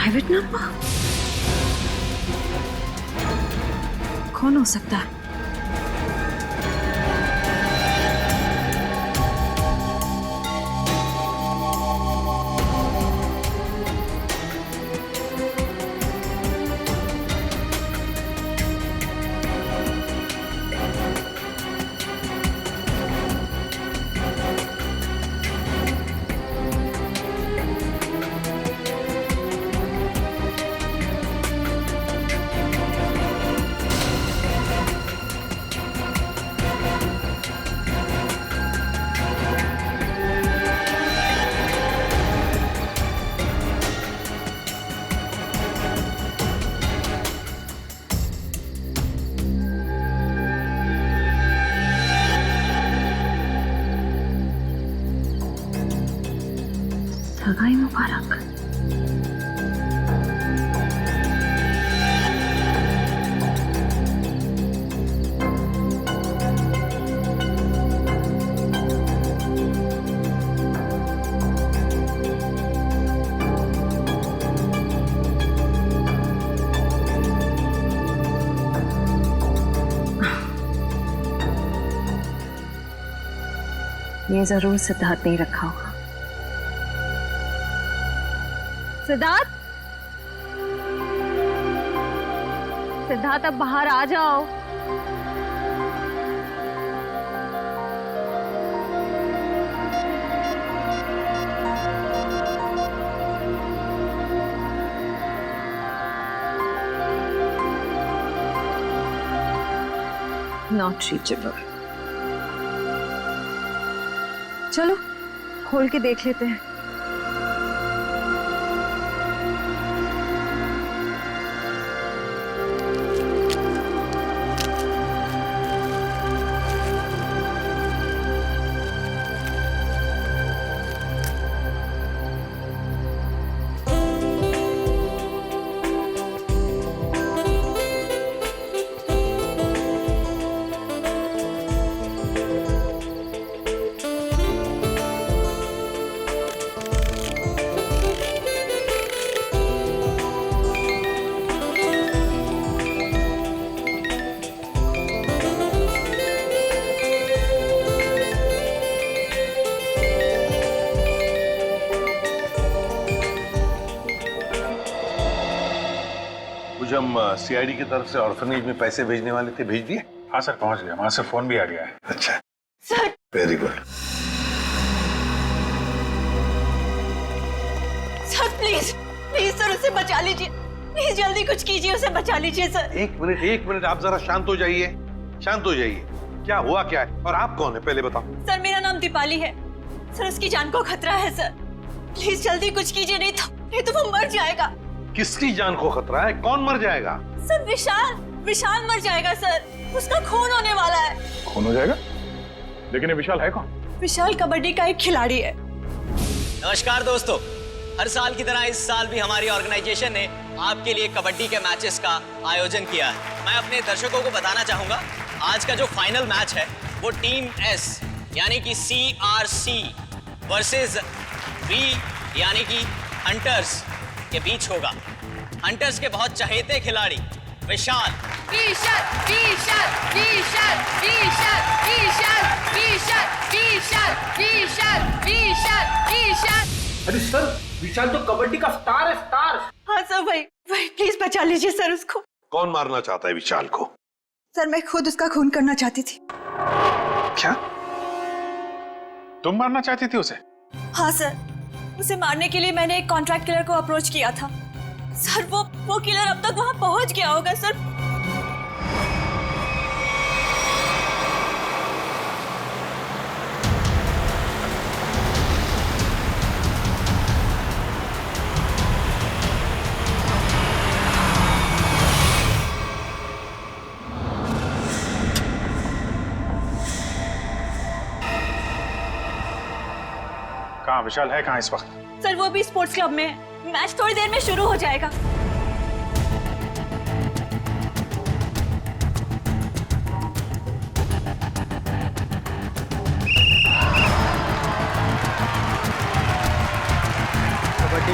Private number? कौन हो सकता है? सगाई मुबारक। ये जरूर सिद्धार्थ नहीं रखा होगा। सिद्धार्थ, सिद्धार्थ अब बाहर आ जाओ। Not reachable. चलो खोल के देख लेते हैं। हम सीआईडी की तरफ से ऑर्फनेज में पैसे भेजने वाले थे, भेज दिए? हाँ सर, पहुंच गया। वहां से फोन भी आ गया है। अच्छा sir, very good. Sir please please sir उसे बचा लीजिए, प्लीज जल्दी कुछ कीजिए, उसे बचा लीजिए सर। एक मिनट आप जरा शांत हो जाइए, शांत हो जाइए। क्या हुआ क्या है और आप कौन है पहले बताओ। सर मेरा नाम दीपाली है सर, उसकी जान को खतरा है सर, प्लीज जल्दी कुछ कीजिए, नहीं तो वो मर जाएगा। किसकी जान को खतरा है? कौन मर जाएगा? सर विशाल मर जाएगा सर, उसका खून होने वाला है। खून हो जाएगा? लेकिन ये विशाल है कौन? विशाल कबड्डी का एक खिलाड़ी है। नमस्कार दोस्तों, हर साल की तरह इस साल भी हमारी ऑर्गेनाइजेशन ने आपके लिए कबड्डी के मैचेस का आयोजन किया है। मैं अपने दर्शकों को बताना चाहूंगा, आज का जो फाइनल मैच है वो टीम एस यानी कि CRC वर्सेस V यानी कि हंटर्स के बीच होगा। हंटर्स के बहुत चहेते खिलाड़ी विशाल अरे सर, विशाल तो कबड्डी का स्टार है, स्टार। हाँ सर, वही प्लीज बचा लीजिए सर उसको। कौन मारना चाहता है विशाल को? सर मैं खुद उसका खून करना चाहती थी। क्या तुम मारना चाहती थी उसे? हाँ सर, उसे मारने के लिए मैंने एक कॉन्ट्रैक्ट किलर को अप्रोच किया था सर। वो किलर अब तक वहां पहुंच गया होगा सर। कहाँ विशाल है? कहाँ इस वक्त? सर वो भी स्पोर्ट्स क्लब में है, मैच थोड़ी देर में शुरू हो जाएगा। कबड्डी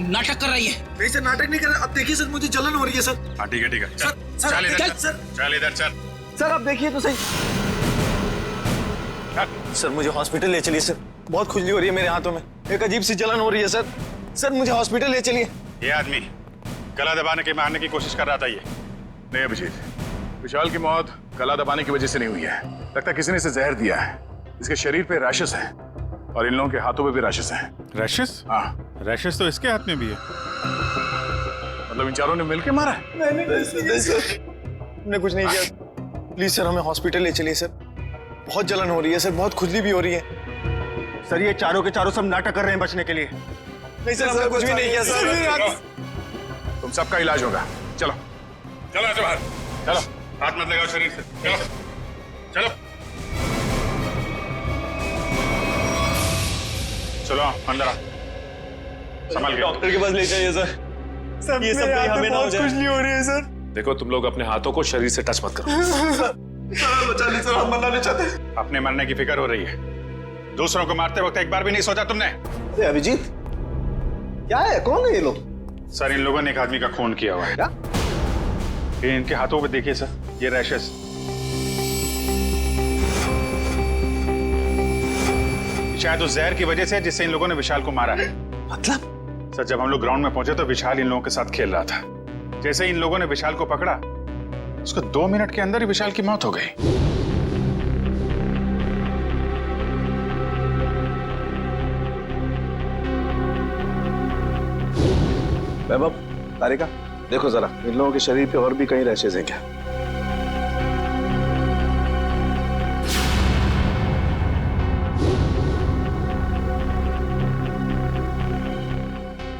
नाटक कर रही है। नहीं सर, नाटक नहीं कर रहा। अब देखिए सर, मुझे जलन हो रही है सर। हाँ ठीक है ठीक है, सर, सर, चल इधर, सर, चल इधर चल। सर आप देखिए तो सही। सर मुझे हॉस्पिटल ले चलिए सर, बहुत खुजली हो रही है मेरे हाथों में, एक अजीब सी जलन हो रही है सर। सर मुझे हॉस्पिटल ले चलिए। ये आदमी गला दबाने के मारने की कोशिश कर रहा था। ये नहीं अभिजीत, विशाल की मौत गला दबाने की वजह से नहीं हुई है। लगता है किसी ने इसे जहर दिया है। इसके शरीर पे रैशेस हैं और इन लोगों के हाथों पे भी रैशेस हैं। रैशेस? हाँ, रैशेस तो इसके हाथ में भी है। मतलब इन चारों ने मिलकर मारा है? नहीं सर, हमने कुछ नहीं किया। प्लीज सर हमें हॉस्पिटल ले चलिए सर, बहुत जलन हो रही है सर, बहुत खुजली भी हो रही है। सर ये चारों के चारों सब नाटक कर रहे हैं बचने के लिए। नहीं सर, हमने कुछ भी नहीं किया सर। तुम सबका इलाज होगा। चलो चलो ऐसे बाहर, चलो हाथ मत लगाओ शरीर से, चलो चलो चलो अंदर आ, संभाल के। डॉक्टर के पास ले जाइए सर। सर ये सब कहीं हमें ना हो जाए। खुजली हो रही है सर। देखो तुम लोग अपने हाथों को शरीर से टच मत करो। सर बचा लीजिए सर, हम मरना नहीं चाहते। अपने मरने की फिक्र हो रही है, दूसरों को मारते वक्त एक बार भी नहीं सोचा तुमने? अरे अभिजीत, क्या है, कौन है ये लोग? सर इन लोगों ने एक आदमी का खून किया हुआ है। क्या? ये इनके हाथों पे देखिए सर, ये रैशेस। शायद उस जहर की वजह से जिससे इन लोगों ने विशाल को मारा है। मतलब? सर जब हम लोग ग्राउंड में पहुंचे तो विशाल इन लोगों के साथ खेल रहा था। जैसे ही इन लोगों ने विशाल को पकड़ा, उसको 2 मिनट के अंदर ही विशाल की मौत हो गई। वैभव, तारिका, देखो जरा इन लोगों के शरीर पे और भी कहीं रैशेज हैं क्या?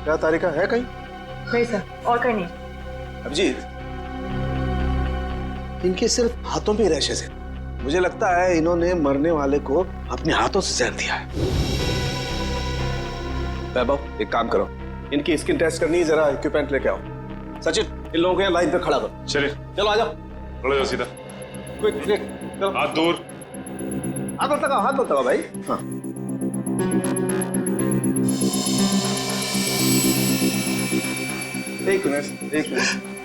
क्या तारिका, है कहीं? नहीं सर, और कहीं नहीं। अभिजीत, इनके सिर्फ हाथों पे रैशेज हैं। मुझे लगता है इन्होंने मरने वाले को अपने हाथों से जहर दिया है। वैभव, एक काम करो, इनकी स्किन टेस्ट करनी है, जरा इक्विपमेंट लेके आओ। सचिन, इन लोगों को यहाँ लाइन पे खड़ा करो। चलिए चलो आ जाओ। खड़े जाओ सीधा, क्विक क्विक, चलो। हाथ दूर, हाथ मत लगाओ, हाथ मत लगाओ भाई। हाँ। एक मिनट, एक मिनट।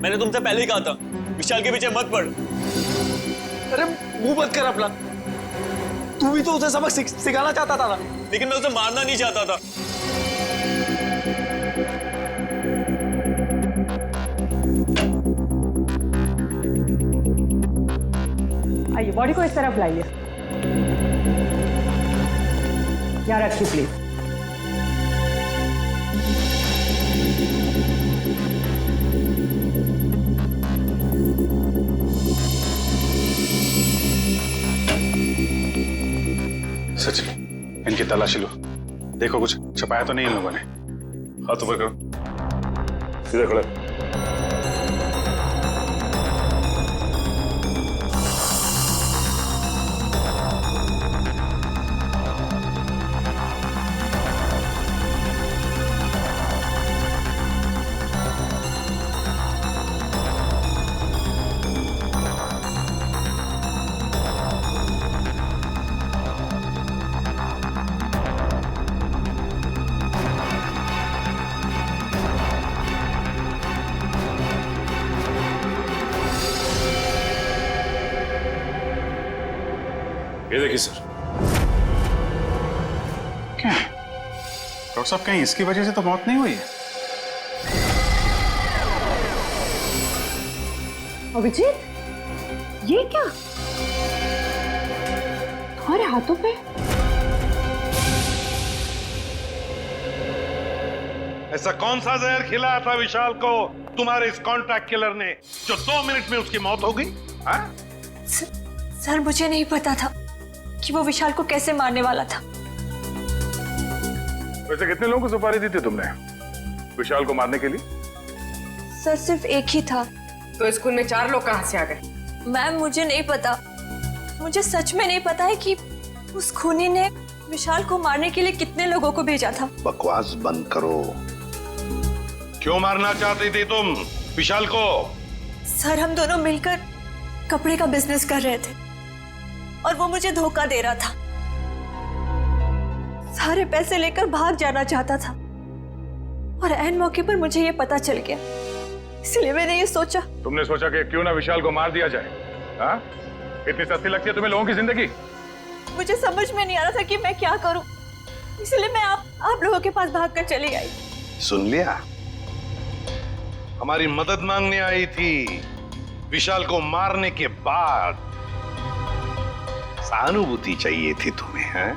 मैंने तुमसे पहले ही कहा था विशाल के पीछे मत पड़। अरे मुंह मत कर अपना, तू भी तो उसे सबक सिखाना चाहता था ना। लेकिन मैं उसे मारना नहीं चाहता था। आइए, बॉडी को इस तरफ लाइए। यहाँ रखिए प्लीज। सचिन इनकी तलाशी लो, देखो कुछ छुपाया तो नहीं इन लोगों ने। हाथ ऊपर करो, सीधे खड़े। ये देखिए सर। क्या डॉक्टर साहब, कहीं इसकी वजह से तो मौत नहीं हुई है? अभिजीत, ये क्या तुम्हारे हाथों पे? ऐसा कौन सा जहर खिलाया था विशाल को तुम्हारे इस कॉन्ट्रैक्ट किलर ने जो 2 मिनट में उसकी मौत हो गई? सर मुझे नहीं पता था कि वो विशाल को कैसे मारने वाला था। वैसे कितने लोगों को सुपारी दी थी तुमने विशाल को मारने के लिए? सर सिर्फ एक ही था। तो स्कूल में 4 लोग कहाँ से आ गए? मैम मुझे नहीं पता, मुझे सच में नहीं पता है कि उस खूनी ने विशाल को मारने के लिए कितने लोगों को भेजा था। बकवास बंद करो। क्यों मारना चाहती थी तुम विशाल को? सर, हम दोनों मिलकर कपड़े का बिजनेस कर रहे थे और वो मुझे धोखा दे रहा था। सारे पैसे लेकर भाग जाना चाहता था और ऐन मौके पर मुझे ये पता चल गया, इसलिए मैंने ये सोचा। तुमने सोचा कि क्यों ना विशाल को मार दिया जाए? हाँ? इतनी सस्ती लगती है तुम्हें लोगों की जिंदगी? मुझे समझ में नहीं आ रहा था कि मैं क्या करूं, इसलिए मैं आप लोगों के पास भागकर चली आई। सुन लिया? हमारी मदद मांगने आई थी विशाल को मारने के बाद। सहानुभूति चाहिए थी तुम्हें, हैं?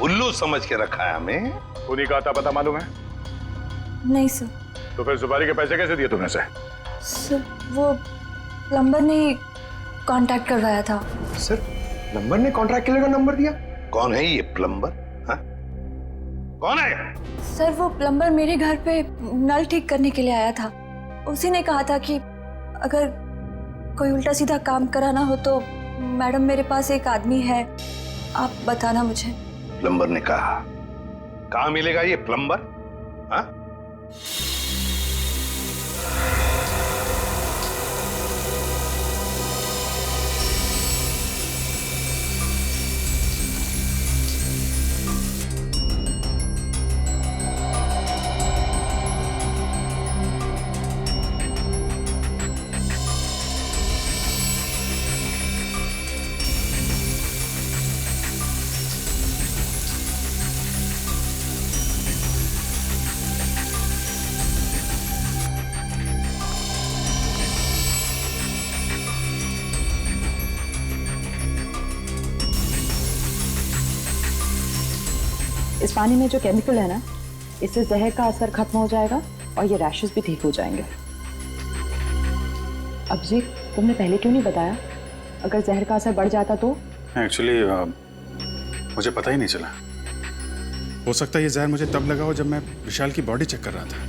उल्लू समझ के रखा है हमें। खूनी का आता पता मालूम है? नहीं सर। तो फिर सुपारी के पैसे कैसे दिए तुमने से? सर, वो प्लम्बर ने कांटेक्ट करवाया था। सर, प्लम्बर ने कॉन्ट्रैक्ट किलर का नंबर दिया? कौन है ये प्लम्बर? हाँ? कौन है? सर, वो प्लम्बर मेरे घर पे नल ठीक करने के लिए आया था। उसी ने कहा था कि अगर कोई उल्टा सीधा काम कराना हो तो मैडम मेरे पास एक आदमी है, आप बताना मुझे। प्लम्बर ने कहा? कहाँ मिलेगा ये प्लम्बर? हाँ? इस पानी में जो केमिकल है ना, इससे जहर का असर खत्म हो जाएगा और ये रैशेस भी ठीक हो जाएंगे। अभिजीत, तुमने पहले क्यों नहीं बताया? अगर जहर का असर बढ़ जाता तो? एक्चुअली मुझे पता ही नहीं चला। हो सकता है ये जहर मुझे तब लगा हो जब मैं विशाल की बॉडी चेक कर रहा था।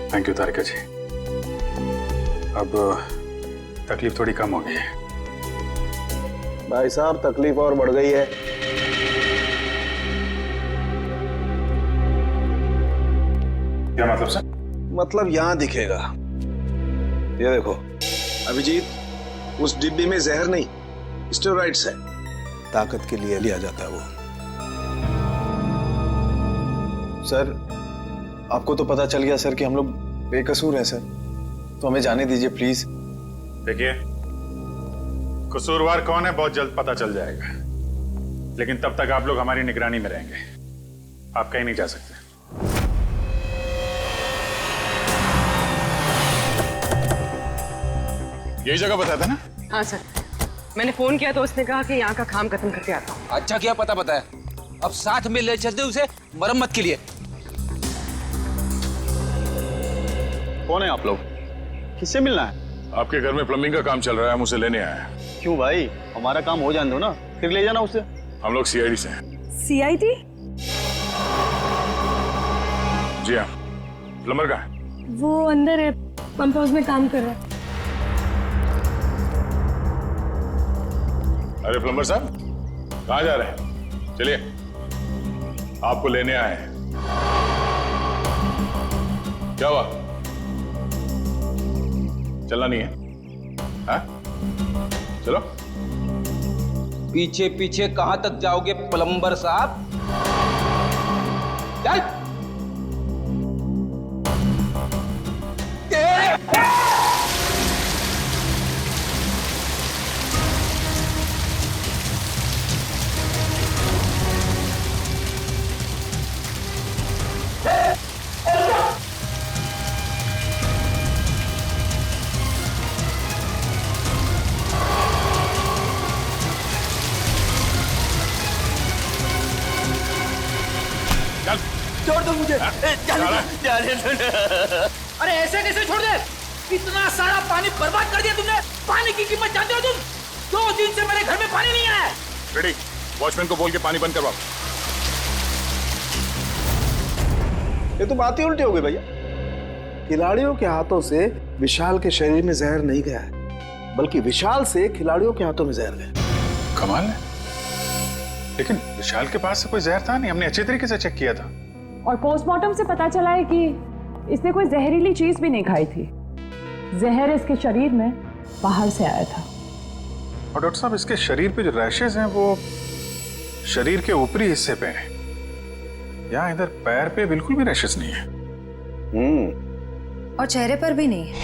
थैंक यू तारिका जी। अब तकलीफ थोड़ी कम हो गई है। भाई साहब, तकलीफ और बढ़ गई है। क्या मतलब सर? मतलब यहाँ दिखेगा। ये देखो अभिजीत, उस डिब्बी में जहर नहीं, स्टेरॉइड्स है। ताकत के लिए लिया जाता है वो। सर, आपको तो पता चल गया सर कि हम लोग बेकसूर हैं सर, तो हमें जाने दीजिए प्लीज। देखिए, कसूरवार कौन है बहुत जल्द पता चल जाएगा, लेकिन तब तक आप लोग हमारी निगरानी में रहेंगे। आप कहीं नहीं जा सकते। यही जगह बताया था ना? हाँ सर, मैंने फोन किया तो उसने कहा कि यहाँ का काम खत्म करके आता हूँ। अच्छा किया पता बताया, अब साथ में ले चलते उसे मरम्मत के लिए। कौन है आप लोग? किससे मिलना है? आपके घर में प्लम्बिंग का काम चल रहा है, हम उसे लेने आए हैं। क्यों भाई, हमारा काम हो जाने दो ना, फिर ले जाना उसे। हम लोग सीआईडी से हैं। सीआईडी? जी हाँ। प्लम्बर कहाँ है? वो अंदर है, पंप हाउस में काम कर रहा है। अरे प्लम्बर साहब, कहाँ जा रहे हैं? चलिए, आपको लेने आए हैं। क्या हुआ? चलना नहीं है? हाँ? चलो। पीछे पीछे कहां तक जाओगे प्लम्बर साहब? चल। छोड़ मुझे। अरे ऐसे कैसे छोड़ दे? इतना सारा पानी बर्बाद कर दिया तुमने। पानी की कीमत जानते हो तुम? 2 दिन से मेरे घर में पानी नहीं आया। रेडी, वॉचमैन को बोल के पानी बंद करवाओ। ये तो बात ही उल्टी हो गई भैया। खिलाड़ियों के हाथों से विशाल के शरीर में जहर नहीं गया है, बल्कि विशाल से खिलाड़ियों के हाथों में जहर गया। कमाल है, लेकिन विशाल के पास से कोई जहर था नहीं, हमने अच्छे तरीके से चेक किया था। और पोस्टमार्टम से पता चला है कि इसने कोई जहरीली चीज भी नहीं खाई थी। जहर इसके शरीर में बाहर से आया था। और डॉक्टर साहब, इसके शरीर पे जो रैशेज हैं वो शरीर के ऊपरी हिस्से पे हैं। यहाँ इधर पैर पे बिल्कुल भी रैशेज नहीं है। और चेहरे पर भी नहीं है।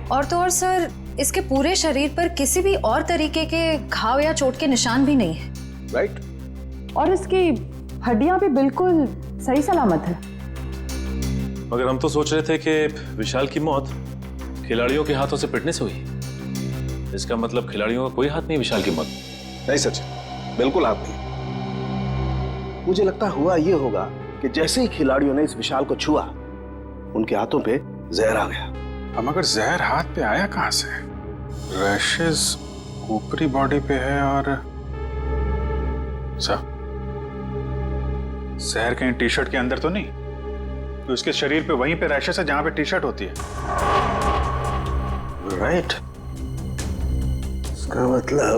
और तो और सर, इसके पूरे शरीर पर किसी भी और तरीके के घाव या चोट के निशान भी नहीं है। राइट। और इसकी हड्डियां भी बिल्कुल सही सलामत है। मगर हम तो सोच रहे थे कि विशाल की मौत खिलाड़ियों के हाथों से पिटने से हुई। इसका मतलब खिलाड़ियों का कोई हाथ नहीं विशाल की मौत। नहीं सच, बिल्कुल हाथ नहीं। मुझे लगता हुआ ये होगा कि जैसे ही खिलाड़ियों ने इस विशाल को छुआ, उनके हाथों पे जहर आ गया। अब मगर जहर हाथ पे आया कहां से? रैशेज ऊपरी बॉडी पे है और जहर कहीं टी शर्ट के अंदर तो नहीं? तो उसके शरीर पे वहीं पे रैशेज है जहां पे टी शर्ट होती है। राइट। इसका मतलब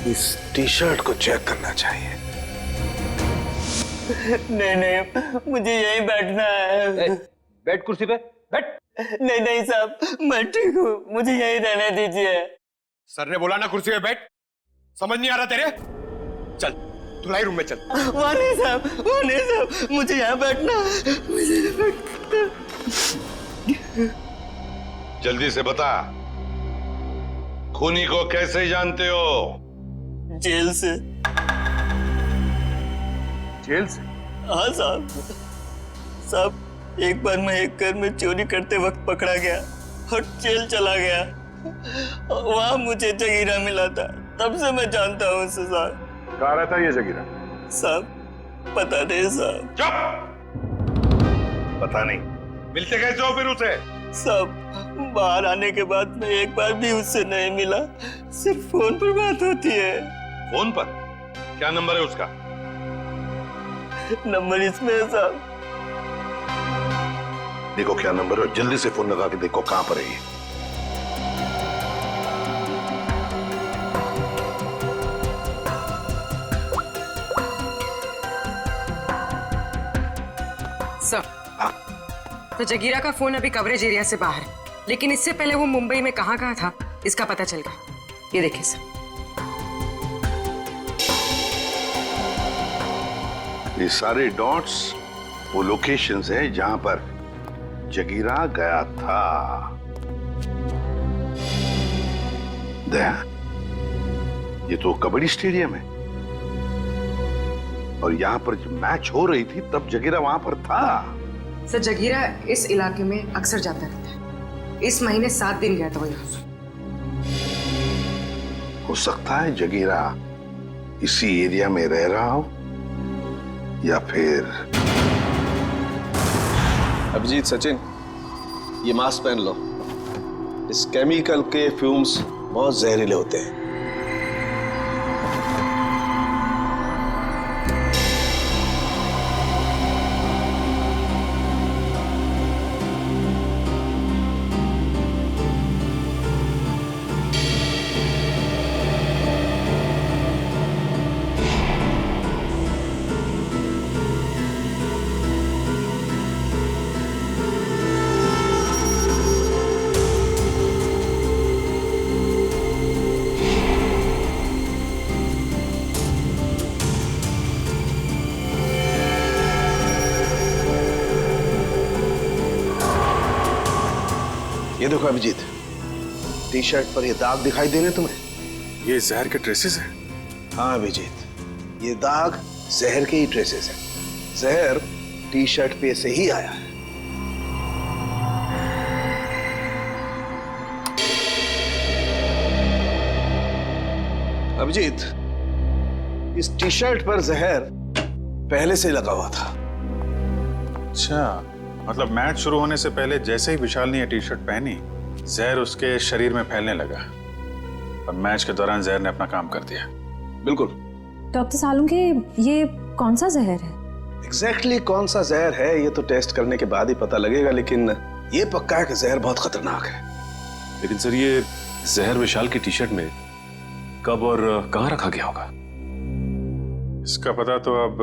इस टी शर्ट को चेक करना चाहिए। नहीं, मुझे यहीं बैठना है। बैठ कुर्सी पे, बैठ। नहीं साहब, मैं ठीक हूँ, मुझे यहीं रहने दीजिए। सर ने बोला ना कुर्सी पे बैठ। समझ नहीं आ रहा तेरे? चल धुलाई रूम में चल। वहाँ नहीं साहब, मुझे यहाँ बैठना है, मुझे यहाँ बैठना। जल्दी से बता, खूनी को कैसे जानते हो? जेल से। जेल से? हाँ साहब, एक बार मैं एक घर में चोरी करते वक्त पकड़ा गया और जेल चला गया। वहाँ मुझे जगीरा मिला था, तब से मैं जानता हूँ उसे साहब। कहाँ रहता है ये जगीरा? साहब पता नहीं साहब। चुप! पता नहीं? मिलते कैसे हो फिर उसे? साहब बाहर आने के बाद मैं एक बार भी उससे नहीं मिला, सिर्फ फोन पर बात होती है। फोन पर? क्या नंबर है उसका? नंबर इसमें है साहब। देखो क्या नंबर है, जल्दी से फोन लगा के देखो कहां पर है ये। सर, तो जगीरा का फोन अभी कवरेज एरिया से बाहर है, लेकिन इससे पहले वो मुंबई में कहाँ था इसका पता चल गया। ये देखिए सर। ये सारे डॉट्स वो लोकेशंस हैं जहां पर जगीरा गया था। दया, ये तो कबड्डी स्टेडियम है और यहाँ पर जब मैच हो रही थी तब जगीरा वहां पर था। सर जगीरा इस इलाके में अक्सर जाता रहता है। इस महीने 7 दिन गया था वो यहाँ। हो सकता है जगीरा इसी एरिया में रह रहा हो या फिर। अभिजीत, सचिन, ये मास्क पहन लो। इस केमिकल के फ्यूम्स बहुत जहरीले होते हैं। ये देखो अभिजीत, टी शर्ट पर ये दाग दिखाई दे रहे तुम्हें? ये जहर के ट्रेसेस हैं? हाँ अभिजीत, ये दाग जहर के ही ट्रेसेस हैं। जहर टी शर्ट पे से ही आया है। अभिजीत, इस टी शर्ट पर जहर पहले से लगा हुआ था। अच्छा, मतलब मैच शुरू होने से पहले जैसे ही विशाल ने ये टी शर्ट पहनी, जहर उसके शरीर में फैलने लगा और मैच के दौरान जहर ने अपना काम कर दिया। बिल्कुल। डॉक्टर सालुंखे, ये कौन सा जहर है? एग्जैक्टली कौन सा जहर है ये तो टेस्ट करने के बाद ही पता लगेगा, लेकिन ये पक्का है कि जहर बहुत खतरनाक है। लेकिन सर, ये जहर विशाल की टी शर्ट में कब और कहां रखा गया होगा? इसका पता तो अब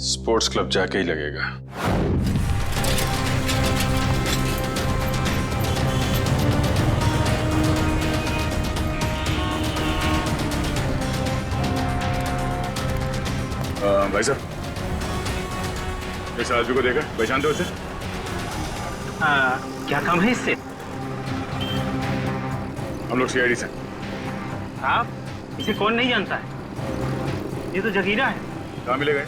स्पोर्ट्स क्लब जाके ही लगेगा। भाई साहब, इस आदमी को देखा, पहचानते हो उसे? क्या काम है इससे? हम लोग सीआईडी से। साहब, इसे कौन नहीं जानता है? ये तो जगीरा है। कहाँ मिले गए?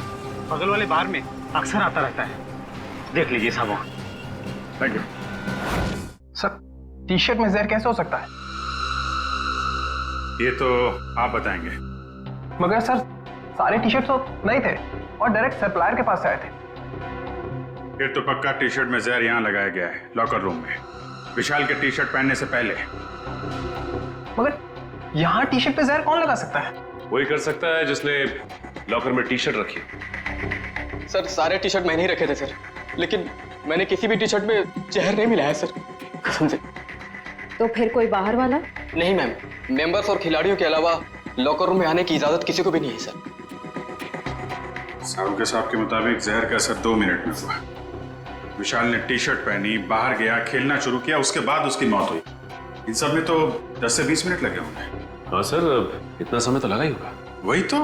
बगल वाले बार में अक्सर आता रहता है, देख लीजिए साहब। Thank you. Sir, T shirt में जहर कैसे हो सकता है? ये तो आप बताएंगे। मगर सर, सारे टी शर्ट तो नहीं थे और डायरेक्ट सप्लायर के पास से आए थे। फिर तो पक्का टी शर्ट में जहर यहाँ लगाया गया है, लॉकर रूम में, विशाल के टी शर्ट पहनने से पहले। मगर यहाँ टी शर्ट पे जहर कौन लगा सकता है? वही कर सकता है जिसने लॉकर में टी शर्ट रखी। सर, सारे टी शर्ट मैंने ही रखे थे सर, लेकिन मैंने किसी भी टी शर्ट में जहर नहीं मिलाया सर, कसम से। तो फिर कोई बाहर वाला? नहीं मैम, मेंबर्स और खिलाड़ियों के अलावा लॉकर रूम में आने की इजाजत किसी को भी नहीं है सर। सालुंखे साहब के मुताबिक जहर का असर 2 मिनट में हुआ। विशाल ने टी शर्ट पहनी, बाहर गया, खेलना शुरू किया, उसके बाद उसकी मौत हुई। इन सब में तो 10 से 20 मिनट लगे होंगे। हाँ सर, इतना समय तो लगा ही होगा। वही तो,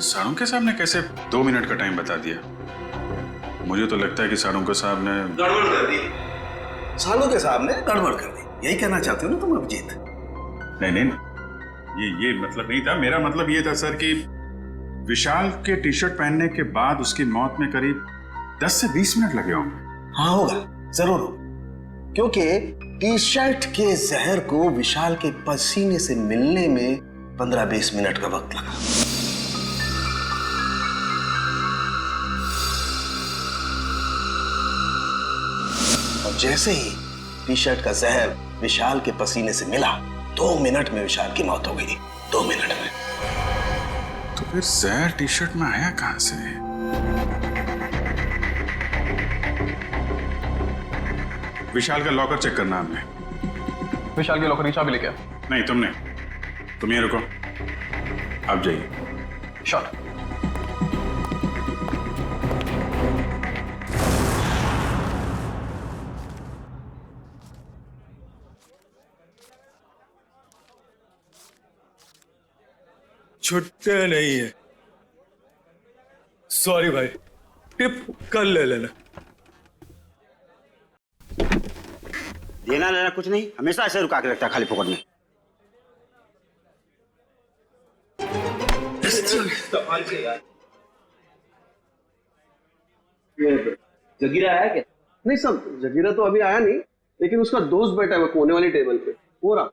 सालुंखे साहब ने कैसे 2 मिनट का टाइम बता दिया? मुझे तो लगता है कि सालुंखे साहब ने गड़बड़ कर दी। सालुंखे साहब ने गड़बड़ कर दी, यही कहना चाहते हो ना तुम अभिजीत? नहीं, ये मतलब नहीं था। मेरा मतलब ये था सर कि विशाल के टी शर्ट पहनने के बाद उसकी मौत में करीब 10 से 20 मिनट लगे होंगे। हाँ होगा, जरूर होगा, क्योंकि टी शर्ट के जहर को विशाल के पसीने से मिलने में 15-20 मिनट का वक्त लगा। और जैसे ही टी शर्ट का जहर विशाल के पसीने से मिला, 2 मिनट में विशाल की मौत हो गई। 2 मिनट में। तो फिर जहर टी शर्ट में आया कहां से? विशाल का लॉकर चेक करना हमने। विशाल के लॉकर की चाबी लेके आ। नहीं, तुमने। तुम ये रुको, आप जाइए। शॉट। छुट्टे नहीं है। सॉरी भाई, टिप कल ले लेना। देना लेना कुछ नहीं, हमेशा ऐसे रुका के रखता है खाली फोकट में। जगीरा आया क्या? नहीं सब, जगीरा तो अभी आया नहीं, लेकिन उसका दोस्त बैठा है कोने वाली टेबल पे, हो रहा।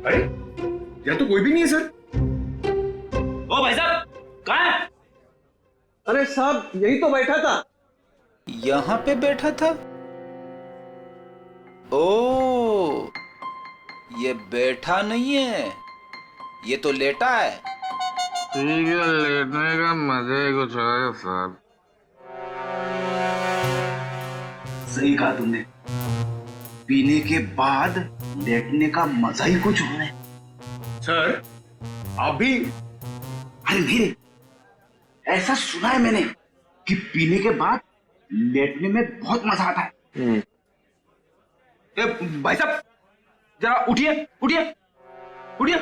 अरे यहाँ तो कोई भी नहीं है सर। ओ भाई साहब, कहाँ है? अरे साहब, यही तो बैठा था। यहाँ पे बैठा था? ओ, ये बैठा नहीं है, ये तो लेटा है। ठीक है, लेटने का मजा ही कुछ है साहब। सही कहा तुमने, पीने के बाद लेटने का मजा ही कुछ होना है। सर, आप भी? अरे नहीं रे, ऐसा सुना है मैंने कि पीने के बाद लेटने में बहुत मजा आता है। ए, भाई साहब, जरा उठिए उठिए उठिए।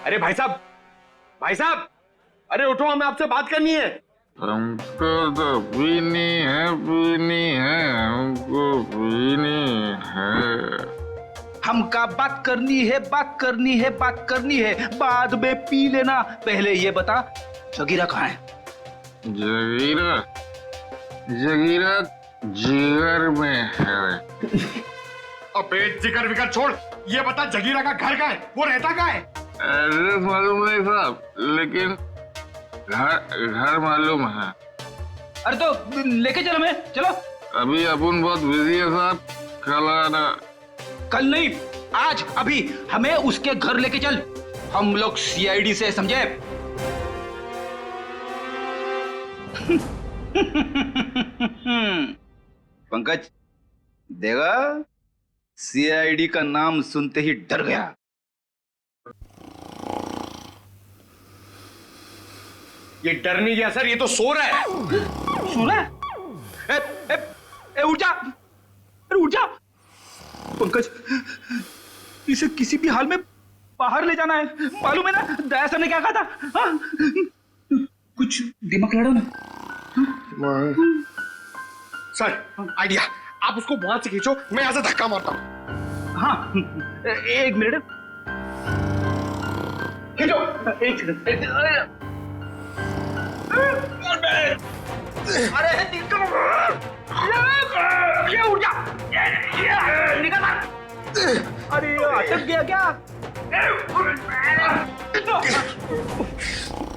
अरे भाई साहब, भाई साहब, अरे उठो, हमें आपसे बात करनी है। हमको तो पीनी है, हमको पीनी है। हमका बात करनी है, बात करनी है, बात करनी है, बाद में पी लेना। पहले ये बता, जगीरा कहाँ है? जगीरा जिगर में है। अबे जिगर विगर छोड़, ये बता जगीरा का घर कहाँ है, वो रहता कहाँ है? एड्रेस मालूम नहीं साहब, लेकिन घर मालूम है। अरे तो लेके चलो, मैं चलो। अभी अपन बहुत बिजी है साहब, कल आना। कल नहीं, आज, अभी हमें उसके घर लेके चल। हम लोग सीआईडी से, समझे? पंकज देगा, सीआईडी का नाम सुनते ही डर गया। ये डर नहीं गया सर, ये तो सो रहा है। सो रहा है? ए, उठ जा, अरे उठ जा। पंकज, इसे किसी भी हाल में बाहर ले जाना है, मालूम है ना दया सर ने क्या कहा था? हाँ? कुछ दिमाग लड़ो ना। सर आइडिया, आप उसको वहां से खींचो, मैं यहां से धक्का मारता हूं। हाँ, एक मिनट, खींचो। एक सेकंड। अरे निकल, ये उठ जा, निकल। अरे अटक गया क्या?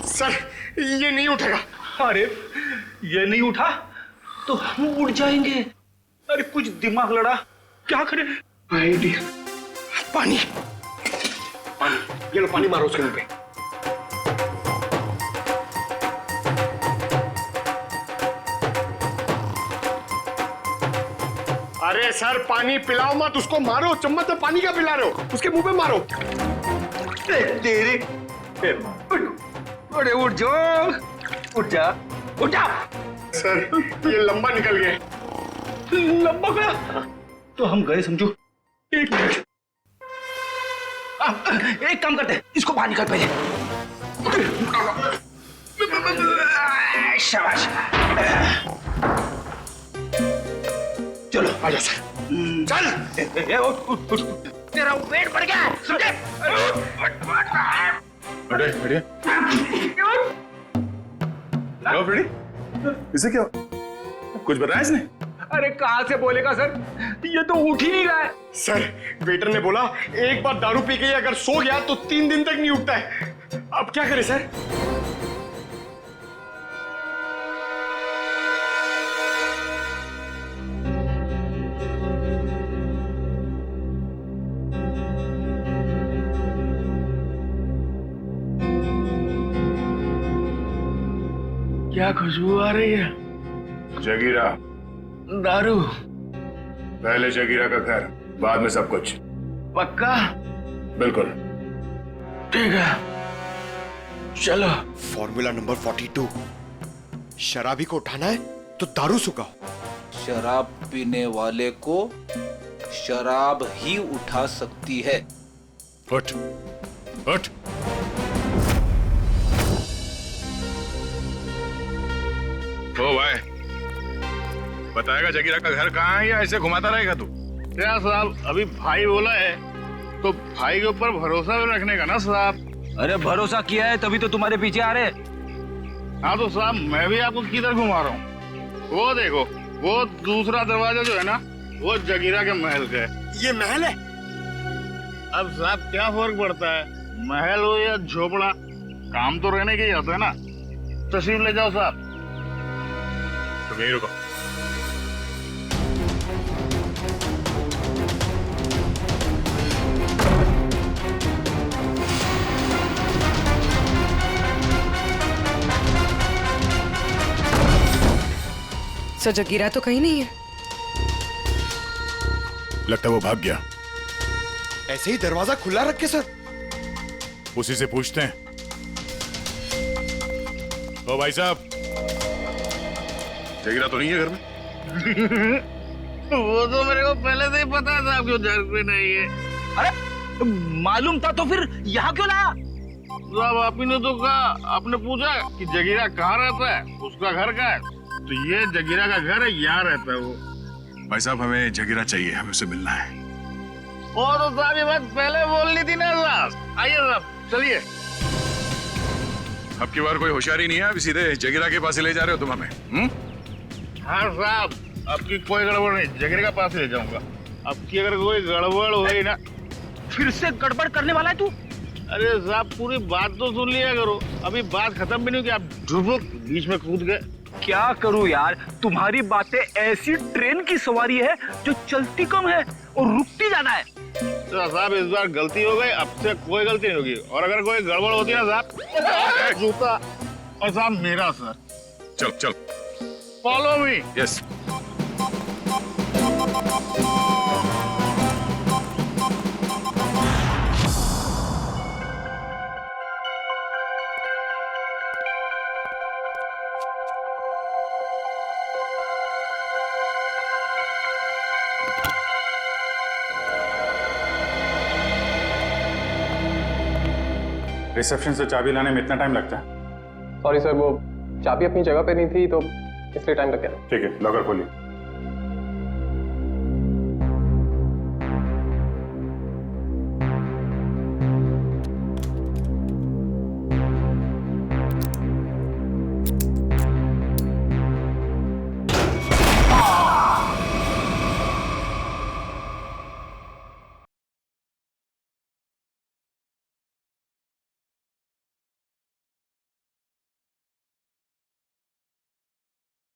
सर ये नहीं उठेगा। अरे ये नहीं उठा तो हम उठ जाएंगे। अरे कुछ दिमाग लड़ा, क्या करें? आइडिया, पानी, पानी, ये लो पानी मारो उसके मुंह पे। अरे सर पानी पिलाओ मत उसको, मारो, चम्मच से पानी क्या पिला रहे हो, उसके मुंह पे मारो। तेरे, अरे उठ जाओ, उठ जा, उठ जा। सर ये लंबा निकल गया। लंबा गया तो हम गए समझो। एक मिनट, एक काम करते हैं, इसको बाहर निकाल पहले। शाबाश, चलो आजा सर, चल। उठ, तेरा वेट बढ़ गया, समझे? बढ़िया, इसे क्या कुछ बताया इसने? अरे कहां से बोलेगा सर, ये तो उठ ही नहीं रहा है। सर वेटर ने बोला एक बार दारू पी के अगर सो गया तो 3 दिन तक नहीं उठता है। अब क्या करें सर? क्या खुशबू आ रही है? जगीरा, दारू। पहले जगीरा का घर, बाद में सब कुछ। पक्का? बिल्कुल। ठीक है, चलो। फॉर्मूला नंबर 42, शराबी को उठाना है तो दारू सुखाओ। शराब पीने वाले को शराब ही उठा सकती है। उठ, उठ। ओ भाई, बताएगा जगीरा का घर कहाँ है या ऐसे घुमाता रहेगा तू? क्या साहब, अभी भाई बोला है तो भाई के ऊपर भरोसा भी रखने का ना साहब। अरे भरोसा किया है तभी तो तुम्हारे पीछे आ रहे। हाँ तो साहब मैं भी आपको किधर घुमा रहा हूँ? वो देखो, वो दूसरा दरवाजा जो है ना, वो जगीरा के महल का है। ये महल है? अब साहब क्या फर्क पड़ता है, महल हो या झोपड़ा, काम तो रहने के ही होता है ना। तशरीफ ले जाओ साहब। तुम यहीं रुको। सर जगीरा तो कहीं नहीं है। लगता है वो भाग गया। ऐसे ही दरवाजा खुला रख के सर? उसी से पूछते हैं। ओ भाई साहब, जगीरा तो नहीं है घर में? वो तो मेरे को पहले से ही पता था आपको घर पे नहीं है। अरे मालूम था तो फिर यहाँ क्यों लाया? साहब आप ही ने तो कहा, आपने पूछा कि जगीरा कहाँ रहता है, उसका घर कहाँ है, तो ये जगीरा का घर है, यहाँ रहता है वो। भाई साहब हमें जगीरा चाहिए, हमें उससे मिलना है। वो तो साहब ये बात पहले बोलनी थी ना साहब। आइए साहब, चलिए। अब की बार कोई होशियारी नहीं है, अभी सीधे जगीरा के पास ही ले जा रहे हो तुम हमें? हाँ साहब, आपकी कोई गड़बड़ नहीं, जगीरे का पास ले जाऊंगा। आपकी अगर कोई गड़बड़ हुई ना, फिर से गड़बड़ करने वाला है तू? अरे साहब पूरी बात तो सुन लिया करो, अभी बात खत्म भी नहीं हुई कि आप ढुबुक बीच में कूद गए। क्या करूं यार, तुम्हारी बातें ऐसी ट्रेन की सवारी है जो चलती कम है और रुकती ज्यादा है। तो साहब इस बार गलती हो गई, अब से कोई गलती नहीं होगी, और अगर कोई गड़बड़ होती है ना साहब, जूता और साहब मेरा सर। चल चल, फॉलो मी। यस। रिसेप्शन से चाबी लाने में इतना टाइम लगता है? सॉरी सर, वो चाबी अपनी जगह पे नहीं थी तो इसलिए टाइम लग गया। ठीक है, लॉकर खोलिए।